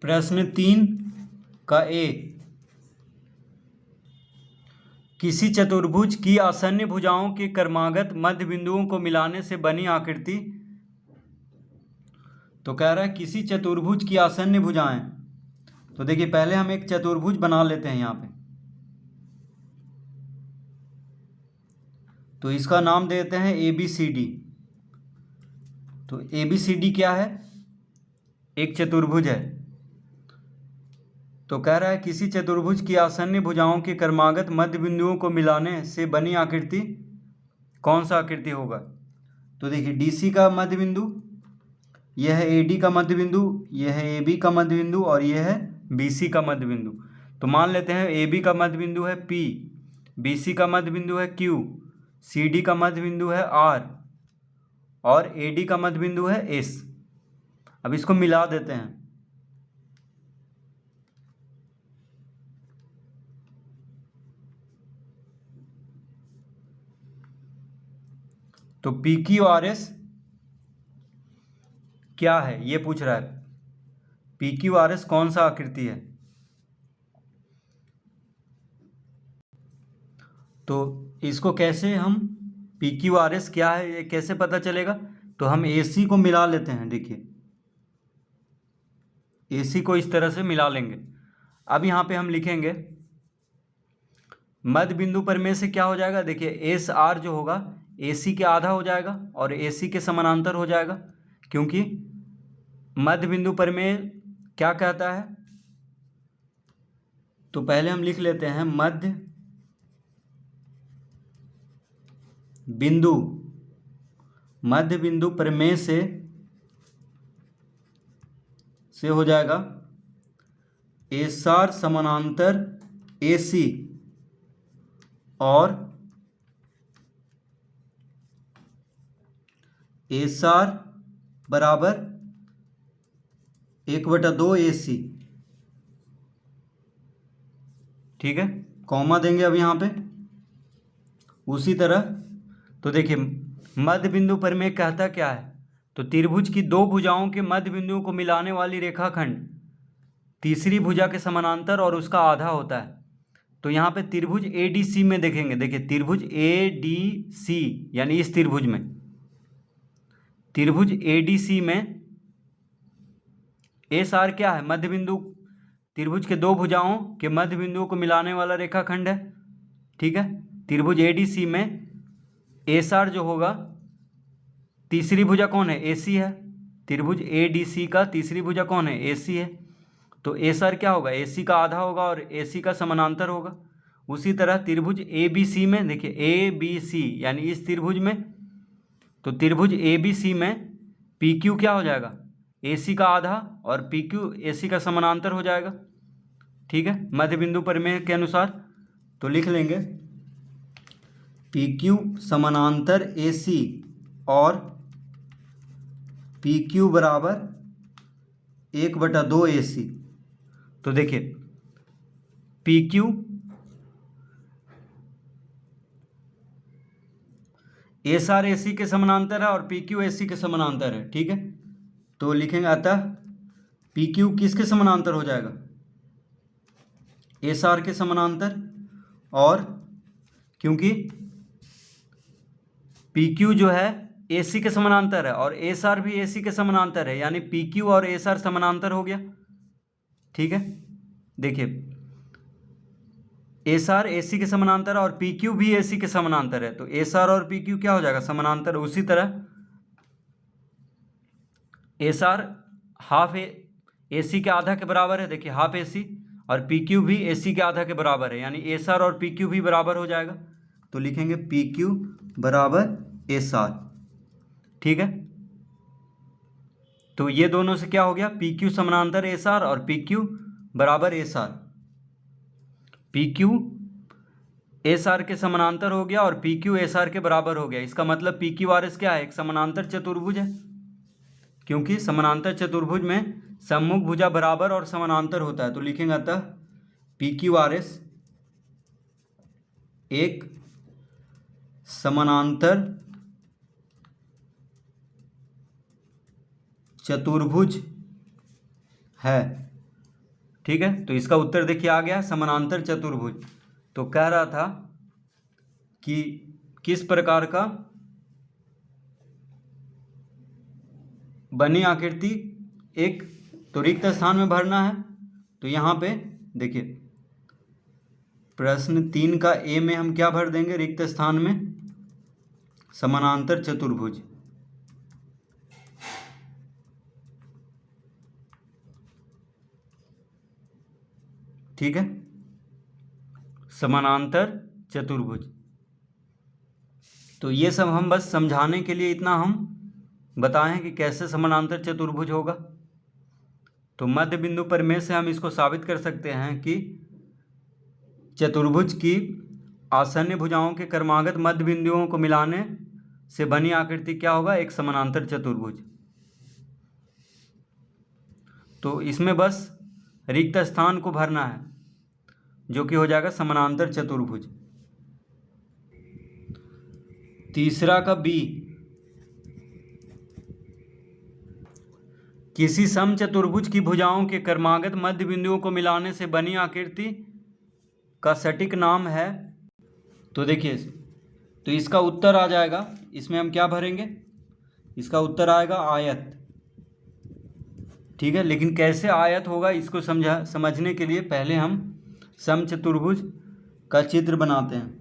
प्रश्न 3 का ए, किसी चतुर्भुज की आसन्न भुजाओं के क्रमागत मध्य बिंदुओं को मिलाने से बनी आकृति। तो कह रहा है किसी चतुर्भुज की आसन्न भुजाएं। तो देखिए पहले हम एक चतुर्भुज बना लेते हैं यहाँ पे। तो इसका नाम देते हैं ABCD। तो ABCD क्या है? एक चतुर्भुज है। तो कह रहा है किसी चतुर्भुज की आसन्न भुजाओं के क्रमागत मध्य बिंदुओं को मिलाने से बनी आकृति कौन सा आकृति होगा? तो देखिए DC का मध्य बिंदु, यह है AD का मध्य बिंदु, यह है AB का मध्य बिंदु और यह है BC का मध्य बिंदु। तो मान लेते हैं AB का मध्य बिंदु है P, BC का मध्य बिंदु है Q, CD का मध्य बिंदु है R और AD का मध्य बिंदु है S। अब इसको मिला देते हैं। तो PQRS क्या है ये पूछ रहा है। PQRS कौन सा आकृति है? तो इसको कैसे हम PQRS क्या है ये कैसे पता चलेगा? तो हम AC को मिला लेते हैं। देखिए AC को इस तरह से मिला लेंगे। अब यहाँ पे हम लिखेंगे मध्य बिंदु पर में से क्या हो जाएगा। देखिए SR जो होगा AC के आधा हो जाएगा और AC के समानांतर हो जाएगा, क्योंकि मध्य बिंदु पर में क्या कहता है। तो पहले हम लिख लेते हैं मध्य बिंदु पर में से हो जाएगा SR समानांतर AC और SR बराबर 1/2 AC। ठीक है, कॉमा देंगे अब यहाँ पे। उसी तरह तो देखिए मध्य बिंदु पर में कहता क्या है। तो त्रिभुज की दो भुजाओं के मध्य बिंदुओं को मिलाने वाली रेखाखंड तीसरी भुजा के समानांतर और उसका आधा होता है। तो यहाँ पे त्रिभुज ADC में देखेंगे। देखिए त्रिभुज ADC यानी इस त्रिभुज ADC में SR क्या है? मध्य बिंदु। त्रिभुज के दो भुजाओं के मध्य बिंदुओं को मिलाने वाला रेखाखंड है। ठीक है, त्रिभुज ADC में SR जो होगा, तीसरी भुजा कौन है? AC है। त्रिभुज ADC का तीसरी भुजा कौन है? AC है। तो SR क्या होगा? AC का आधा होगा और AC का समानांतर होगा। उसी तरह त्रिभुज ABC में देखिए ABC यानी इस त्रिभुज में, तो त्रिभुज ABC में PQ क्या हो जाएगा? AC का आधा और PQ AC का समानांतर हो जाएगा। ठीक है, मध्य बिंदु परिमेय के अनुसार। तो लिख लेंगे PQ समानांतर AC और PQ बराबर 1/2 AC। तो देखिए PQ SR AC के समानांतर है और PQ AC के समानांतर है। ठीक है, तो लिखेंगे अतः PQ किसके समानांतर हो जाएगा? SR के समानांतर। और क्योंकि PQ जो है AC के समानांतर है और SR भी AC के समानांतर है, यानी PQ और SR समानांतर हो गया। ठीक है, देखिए SR AC के समानांतर और PQ भी AC के समानांतर है, तो SR और PQ क्या हो जाएगा? समानांतर। उसी तरह SR हाफ AC के आधा के बराबर है। देखिए हाफ AC, और PQ भी AC के आधा के बराबर है, यानी SR और PQ भी बराबर हो जाएगा। तो लिखेंगे PQ बराबर SR। ठीक है, तो ये दोनों से क्या हो गया? PQ समानांतर SR और PQ बराबर SR। PQ SR के समानांतर हो गया और PQ SR के बराबर हो गया। इसका मतलब PQRS क्या है? एक समानांतर चतुर्भुज है, क्योंकि समानांतर चतुर्भुज में सम्मुख भुजा बराबर और समानांतर होता है। तो लिखेंगे अतः PQRS एक समानांतर चतुर्भुज है। ठीक है, तो इसका उत्तर देखिए आ गया समानांतर चतुर्भुज। तो कह रहा था कि किस प्रकार का बनी आकृति एक तो रिक्त स्थान में भरना है। तो यहाँ पे देखिए प्रश्न 3 का ए में हम क्या भर देंगे रिक्त स्थान में, समानांतर चतुर्भुज। ठीक है, समानांतर चतुर्भुज। तो ये सब हम बस समझाने के लिए इतना हम बताएं कि कैसे समानांतर चतुर्भुज होगा। तो मध्य बिंदु प्रमेय से हम इसको साबित कर सकते हैं कि चतुर्भुज की आसन्न भुजाओं के क्रमागत मध्य बिंदुओं को मिलाने से बनी आकृति क्या होगा, एक समानांतर चतुर्भुज। तो इसमें बस रिक्त स्थान को भरना है जो कि हो जाएगा समानांतर चतुर्भुज। तीसरा का बी, किसी समचतुर्भुज की भुजाओं के क्रमागत मध्य बिंदुओं को मिलाने से बनी आकृति का सटीक नाम है। तो देखिए, तो इसका उत्तर आ जाएगा, इसमें हम क्या भरेंगे, इसका उत्तर आएगा आयत। ठीक है, लेकिन कैसे आयत होगा इसको समझने के लिए पहले हम समचतुर्भुज का चित्र बनाते हैं।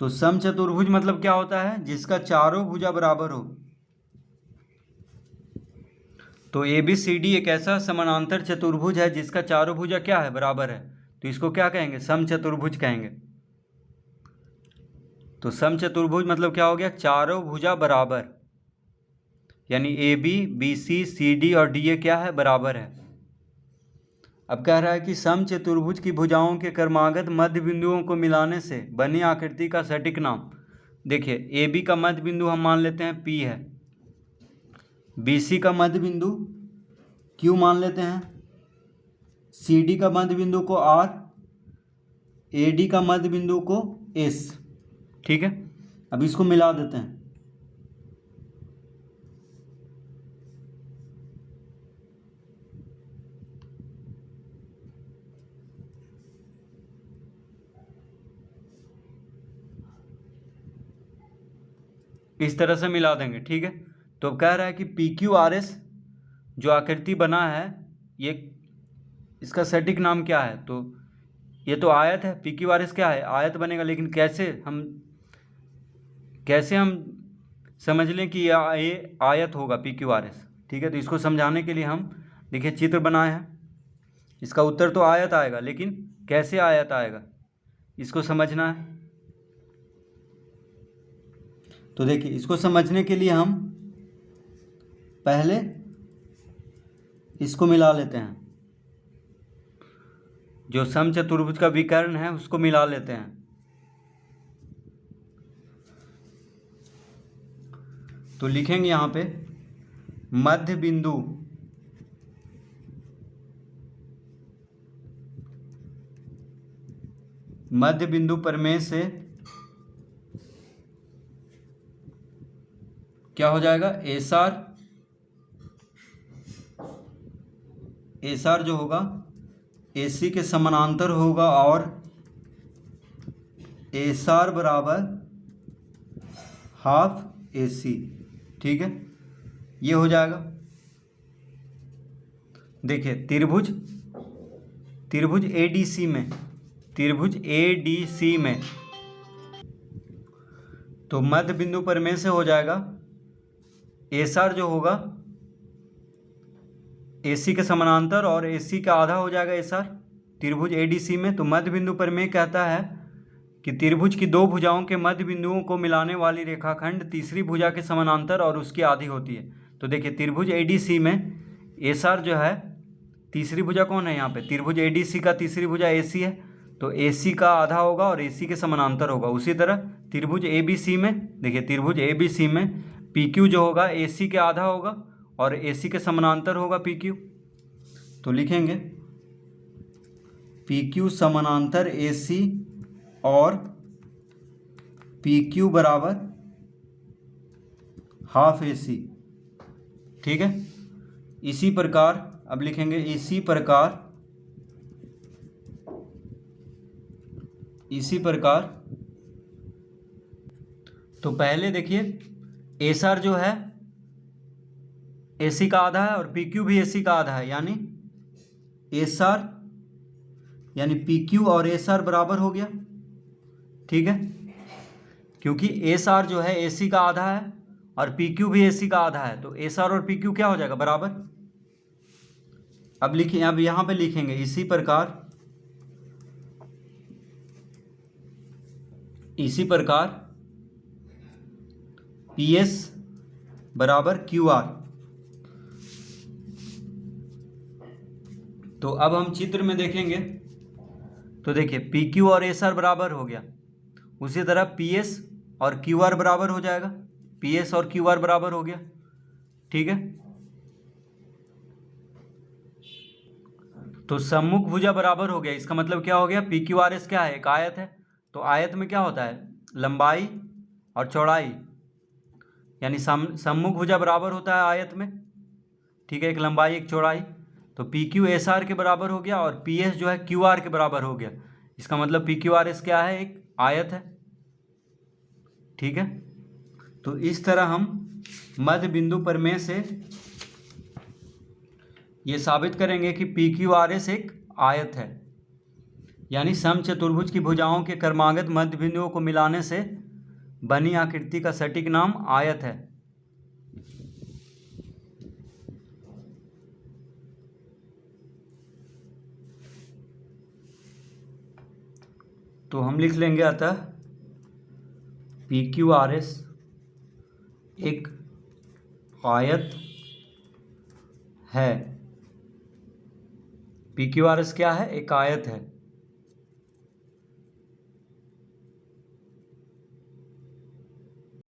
तो समचतुर्भुज मतलब क्या होता है, जिसका चारों भुजा बराबर हो। तो ABCD एक ऐसा समानांतर चतुर्भुज है जिसका चारों भुजा क्या है, बराबर है। तो इसको क्या कहेंगे, समचतुर्भुज कहेंगे। तो समचतुर्भुज मतलब क्या हो गया, चारों भुजा बराबर, यानी AB BC CD और DA क्या है, बराबर है। अब कह रहा है कि समचतुर्भुज की भुजाओं के क्रमागत मध्य बिंदुओं को मिलाने से बनी आकृति का सटीक नाम। देखिए AB का मध्य बिंदु हम मान लेते हैं P है, BC का मध्य बिंदु Q मान लेते हैं, CD का मध्य बिंदु को R, AD का मध्य बिंदु को S। ठीक है, अब इसको मिला देते हैं। इस तरह से मिला देंगे। ठीक है, तो कह रहा है कि PQRS जो आकृति बना है, ये इसका सटीक नाम क्या है। तो ये तो आयत है, PQRS क्या है, आयत बनेगा। लेकिन कैसे हम समझ लें कि ये आयत होगा PQRS। ठीक है, तो इसको समझाने के लिए हम देखिए चित्र बनाए हैं। इसका उत्तर तो आयत आएगा, लेकिन कैसे आयत आएगा इसको समझना है। तो देखिए, इसको समझने के लिए हम पहले इसको मिला लेते हैं, जो समचतुर्भुज का विकर्ण है उसको मिला लेते हैं। तो लिखेंगे यहाँ पे मध्य बिंदु प्रमेय से क्या हो जाएगा, एसआर जो होगा AC के समानांतर होगा और एसआर बराबर हाफ AC। ठीक है, ये हो जाएगा। देखिए त्रिभुज ADC में तो मध्य बिंदु प्रमेय से हो जाएगा, एसआर जो होगा AC के समानांतर और AC का आधा हो जाएगा एसआर त्रिभुज ADC में। तो मध्य बिंदु प्रमेय कहता है कि त्रिभुज की दो भुजाओं के मध्य बिंदुओं को मिलाने वाली रेखाखंड तीसरी भुजा के समानांतर और उसकी आधी होती है। तो देखिए त्रिभुज ADC में एसआर जो है, तीसरी भुजा कौन है यहाँ पे, त्रिभुज ADC का तीसरी भुजा AC है, तो AC का आधा होगा और AC के समानांतर होगा। उसी तरह त्रिभुज ABC में, देखिए त्रिभुज ABC में PQ जो होगा AC के आधा होगा और AC के समानांतर होगा PQ। तो लिखेंगे PQ समानांतर AC और PQ बराबर हाफ AC, ठीक है। इसी प्रकार अब लिखेंगे इसी प्रकार तो पहले देखिए SR जो है AC का आधा है और PQ भी AC का आधा है, यानी SR यानी PQ और SR बराबर हो गया, ठीक है। क्योंकि SR जो है AC का आधा है और PQ भी AC का आधा है, तो SR और PQ क्या हो जाएगा, बराबर। अब लिखिए, अब यहाँ पे लिखेंगे इसी प्रकार PS बराबर QR। तो अब हम चित्र में देखेंगे तो देखिए PQ और SR बराबर हो गया, उसी तरह PS और QR बराबर हो जाएगा, PS और QR बराबर हो गया, ठीक है। तो सम्मुख भुजा बराबर हो गया, इसका मतलब क्या हो गया, PQRS क्या है, एक आयत है। तो आयत में क्या होता है, लंबाई और चौड़ाई, यानी सम्मुख भुजा बराबर होता है आयत में, ठीक है, एक लंबाई एक चौड़ाई। तो PQ SR के बराबर हो गया और PS जो है QR के बराबर हो गया, इसका मतलब PQRS क्या है, एक आयत है, ठीक है। तो इस तरह हम मध्य बिंदु प्रमेय से ये साबित करेंगे कि PQRS एक आयत है, यानी समचतुर्भुज की भुजाओं के क्रमागत मध्य बिंदुओं को मिलाने से बनी आकृति का सटीक नाम आयत है। तो हम लिख लेंगे अतः PQRS एक आयत है। PQRS क्या है, एक आयत है।